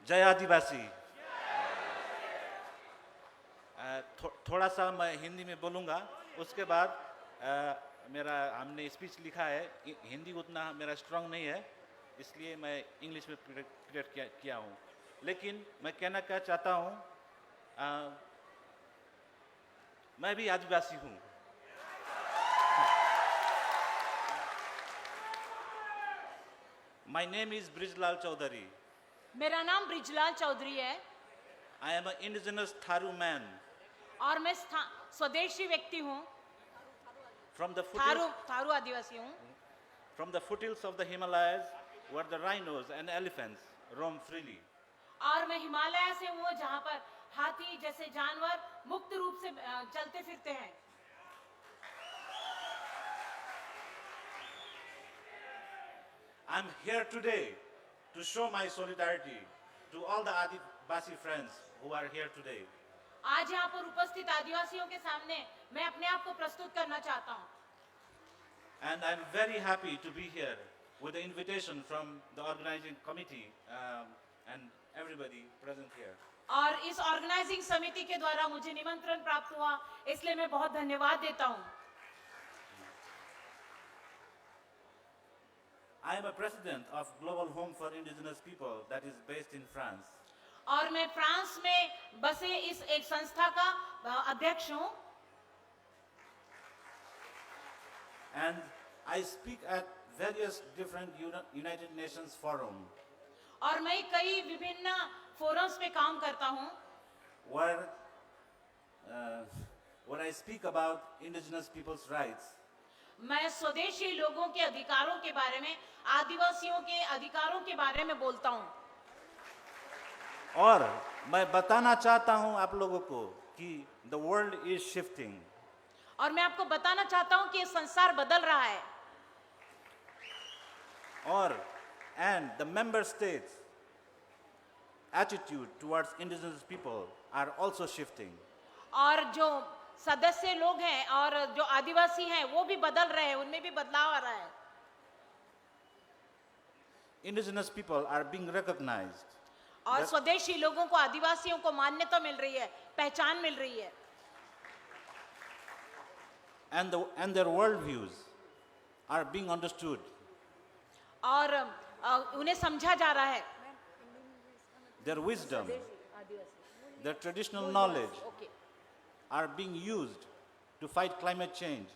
जय आदिवासी। थोड़ा सा मैं हिंदी में बोलूँगा, उसके बाद मेरा हमने स्पीच लिखा है, हिंदी उतना मेरा स्ट्रांग नहीं है, इसलिए मैं इंग्लिश में प्रिपेयर किया हूँ। लेकिन मैं कहना क्या चाहता हूँ, मैं भी आदिवासी हूँ। My name is Brijlal Chaudhary. मेरा नाम ब्रिजलाल चौधरी है I am an indigenous Tharu man और मैं स्वदेशी व्यक्ति हूँ। from the foothills, थारू आदिवासी हूँ। of the Himalayas, where the rhinos and elephants roam freely. और मैं हिमालय से हूँ जहाँ पर हाथी जैसे जानवर मुक्त रूप से चलते फिरते हैं। I'm here today to show my solidarity to all the Adivasi friends who are here today. आज यहाँ पर उपस्थित आदिवासियों के सामने मैं अपने आप को प्रस्तुत करना चाहता हूँ। And I'm very happy to be here with the invitation from the organizing committee and everybody present here. और इस ऑर्गेनाइजिंग समिति के द्वारा मुझे निमंत्रण प्राप्त हुआ, इसलिए मैं बहुत धन्यवाद देता हूँ। I am a president of Global Home for Indigenous People that is based in France. और मैं फ्रांस में बसे इस एक संस्था का अध्यक्ष हूँ। And I speak at various different United Nations forum और मैं कई विभिन्न फोरम्स पे काम करता हूँ where I speak about indigenous people's rights. मैं स्वदेशी लोगों के अधिकारों के बारे में, आदिवासियों के अधिकारों के बारे में बोलता हूँ। और मैं बताना चाहता हूँ आप लोगों को कि the world is shifting. और मैं आपको बताना चाहता हूँ कि ये संसार बदल रहा है। और and the member states attitude towards indigenous people are also shifting. और जो सदस्य लोग हैं और जो आदिवासी हैं वो भी बदल रहे हैं, उनमें भी बदलाव आ रहा है। Indigenous people are being recognized. और स्वदेशी लोगों को, आदिवासियों को मान्यता मिल रही है, पहचान मिल रही है। And their worldviews are being understood. और उन्हें समझा जा रहा है। Their wisdom, their traditional knowledge are being used to fight climate change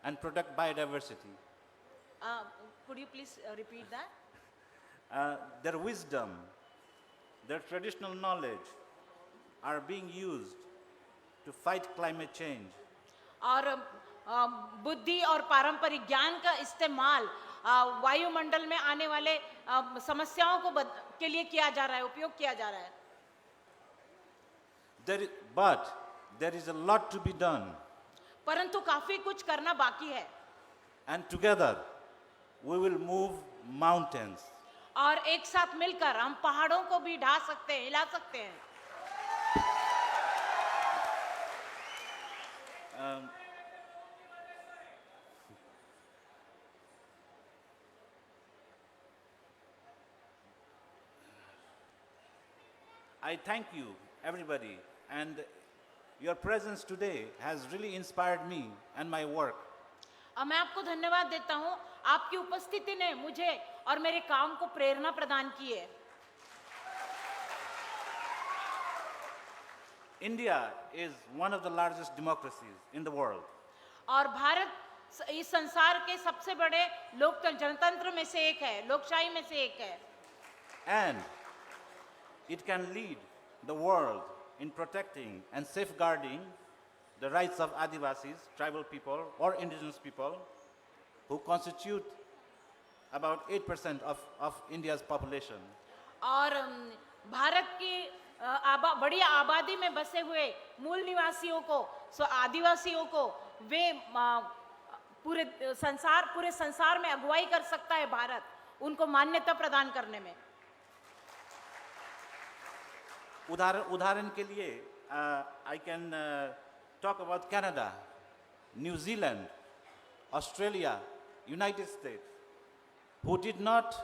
and protect biodiversity. Could you please repeat that? Their wisdom, their traditional knowledge are being used to fight climate change. और बुद्धि और पारंपरिक ज्ञान का इस्तेमाल वायुमंडल में आने वाले समस्याओं को के लिए किया जा रहा है, उपयोग किया जा रहा है। But there is a lot to be done. परंतु काफी कुछ करना बाकी है। And together we will move mountains. और एक साथ मिलकर हम पहाड़ों को भी ढा सकते हैं, हिला सकते हैं। I thank you, everybody, and your presence today has really inspired me and my work. मैं आपको धन्यवाद देता हूँ, आपकी उपस्थिति ने मुझे और मेरे काम को प्रेरणा प्रदान की है। India is one of the largest democracies in the world. और भारत इस संसार के सबसे बड़े लोकतंत्र जनतंत्र में से एक है, लोकशाही में से एक है। And it can lead the world in protecting and safeguarding the rights of Adivasis, tribal people or indigenous people who constitute about 8% of India's population. और भारत की बड़ी आबादी में बसे हुए मूल निवासियों को, आदिवासियों को वे पूरे संसार में अगुवाई कर सकता है भारत, उनको मान्यता प्रदान करने में। उदाहरण के लिए I can talk about Canada, New Zealand, Australia, United States, who did not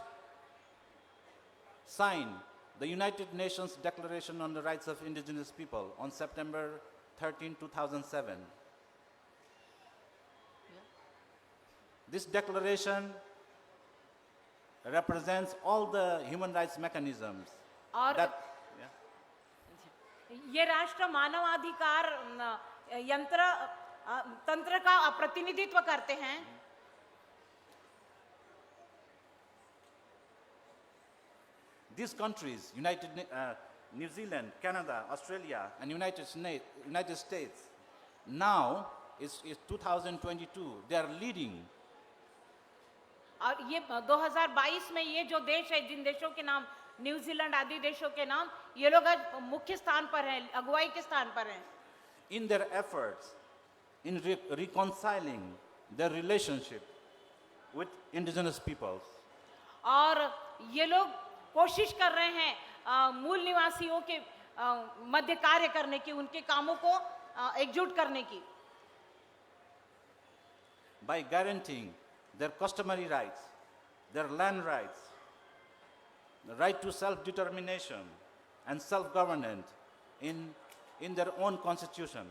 sign the United Nations Declaration on the Rights of Indigenous People on September 13, 2007. This declaration represents all the human rights mechanisms और that ये राष्ट्र मानवाधिकार तंत्र का प्रतिनिधित्व करते हैं। these countries, New Zealand, Canada, Australia, and United States, now is 2022. They are leading. और ये 2022 में ये जो देश है, जिन देशों के नाम न्यूजीलैंड आदि देशों के नाम, ये लोग आज मुख्य स्थान पर हैं, अगुवाई के स्थान पर हैं। In their efforts in reconciling their relationship with indigenous peoples. और ये लोग कोशिश कर रहे हैं मूल निवासियों के मध्य कार्य करने की, उनके कामों को एकजुट करने की, by guaranteeing their customary rights, their land rights, the right to self-determination and self-governance in their own constitution.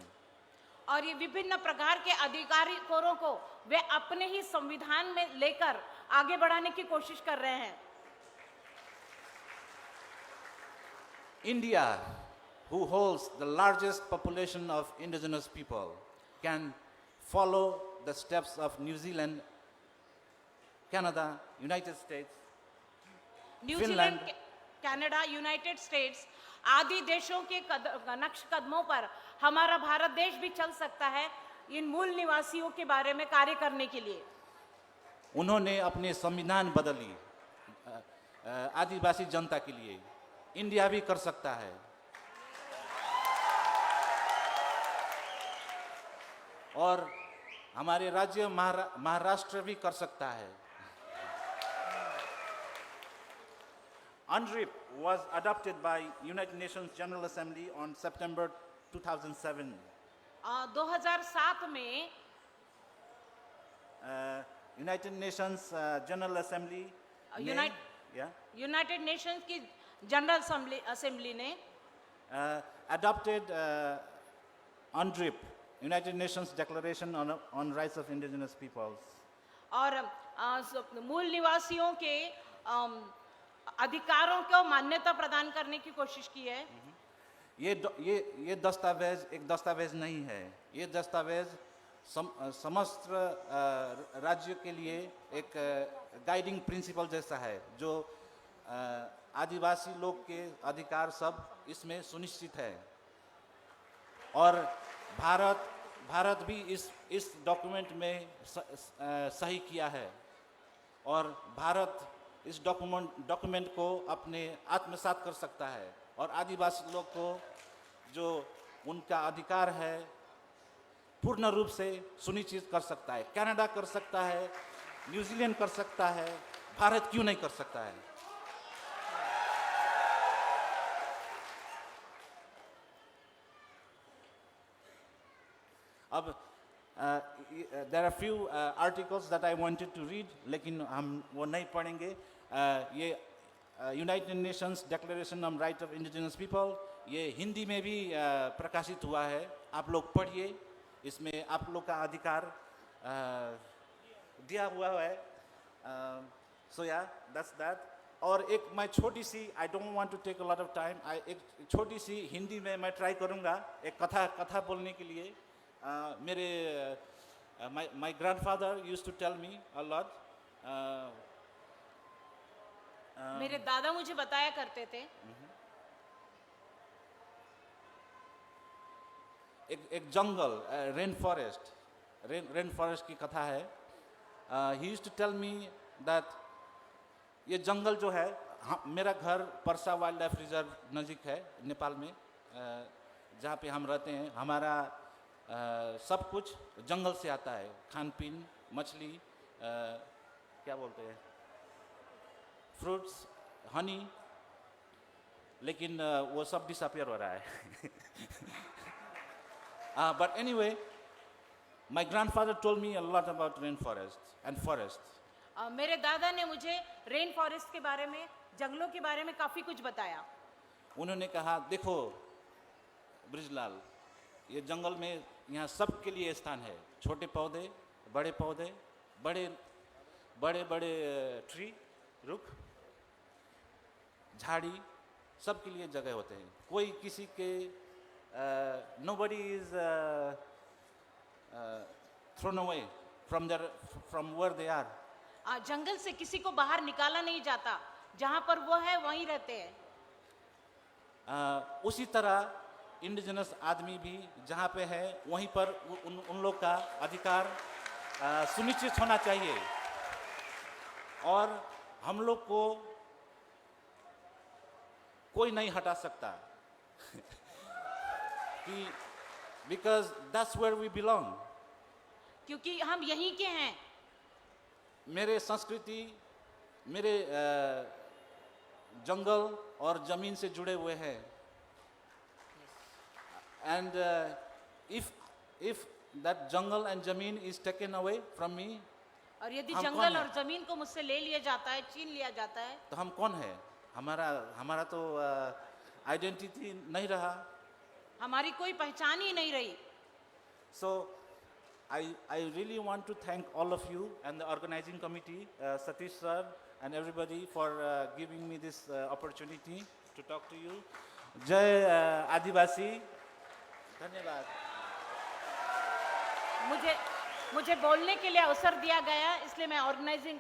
और ये विभिन्न प्रकार के अधिकारों को वे अपने ही संविधान में लेकर आगे बढ़ाने की कोशिश कर रहे हैं। India, who holds the largest population of indigenous people, can follow the steps of New Zealand, Canada, United States, New Zealand, Finland. Canada, United states आदि देशों के नक्श कदमों पर हमारा भारत देश भी चल सकता है इन मूल निवासियों के बारे में कार्य करने के लिए। उन्होंने अपने संविधान बदली आदिवासी जनता के लिए। इंडिया भी कर सकता है। और हमारे राज्य महाराष्ट्र भी कर सकता है। UNDRIP was adopted by United Nations General Assembly on September 2007. 2007 में United Nations General Assembly United Nations की जनरल असेंबली ने adopted UNDRIP, United Nations Declaration on Rights of Indigenous Peoples. और मूल निवासियों के अधिकारों को मान्यता प्रदान करने की कोशिश की है। ये दस्तावेज एक दस्तावेज नहीं है। ये दस्तावेज समस्त राज्य के लिए एक गाइडिंग प्रिंसिपल जैसा है, जो आदिवासी लोग के अधिकार सब इसमें सुनिश्चित है। और भारत भी इस डॉक्यूमेंट में सही किया है। और भारत इस डॉक्यूमेंट को अपने आत्मसात कर सकता है और आदिवासी लोग को जो उनका अधिकार है पूर्ण रूप से सुनिश्चित कर सकता है। कनाडा कर सकता है, न्यूजीलैंड कर सकता है, भारत क्यों नहीं कर सकता है? अब there are few articles that I wanted to read, लेकिन हम वो नहीं पढ़ेंगे। ये United Nations declaration on right of indigenous people ये हिंदी में भी प्रकाशित हुआ है। आप लोग पढ़िए, इसमें आप लोग का अधिकार दिया हुआ है। सो या दैट्स दैट। और एक मैं छोटी सी, I don't want to take a lot of time, एक छोटी सी हिंदी में मैं ट्राई करूँगा एक कथा बोलने के लिए। मेरे my grandfather used to tell me a lot. मेरे दादा मुझे बताया करते थे। एक जंगल, रेन फॉरेस्ट की कथा है। he used to tell me that ये जंगल जो है, मेरा घर परसा वाइल्ड लाइफ रिजर्व नज़दीक है नेपाल में, जहाँ पे हम रहते हैं। हमारा सब कुछ जंगल से आता है, खान पीन, मछली, क्या बोलते हैं, फ्रूट्स, हनी, लेकिन वो सब डिसअपियर हो रहा है। But anyway, my grandfather told me a lot about rainforest and forest. मेरे दादा ने मुझे रेन फॉरेस्ट के बारे में जंगलों के बारे में काफी कुछ बताया। उन्होंने कहा देखो ब्रिजलाल, ये जंगल में यहाँ सबके लिए स्थान है, छोटे पौधे, बड़े पौधे, बड़े बड़े बड़े ट्री, रुख, झाड़ी, सबके लिए जगह होते हैं। कोई किसी के nobody is thrown away from where they are. जंगल से किसी को बाहर निकाला नहीं जाता, जहां पर वो है वहीं रहते हैं। उसी तरह इंडिजिनस आदमी भी जहाँ पे है वहीं पर उन लोग का अधिकार सुनिश्चित होना चाहिए। और हम लोग को कोई नहीं हटा सकता कि because that's where we belong. क्योंकि हम यहीं के हैं। मेरे संस्कृति, मेरे जंगल और जमीन से जुड़े हुए हैं। And if that jungle and zameen is taken away from me, और यदि हम कौन जंगल हैं? और जमीन को मुझसे ले लिया जाता है, छीन लिया जाता है, तो हम कौन है? हमारा तो आइडेंटिटी नहीं रहा। हमारी कोई पहचान ही नहीं रही। So I really want to thank all of you and the organizing committee, Satish sir and everybody for giving me this opportunity to talk to you. Jai Adivasi. धन्यवाद। मुझे बोलने के लिए अवसर दिया गया, इसलिए मैं ऑर्गेनाइजिंग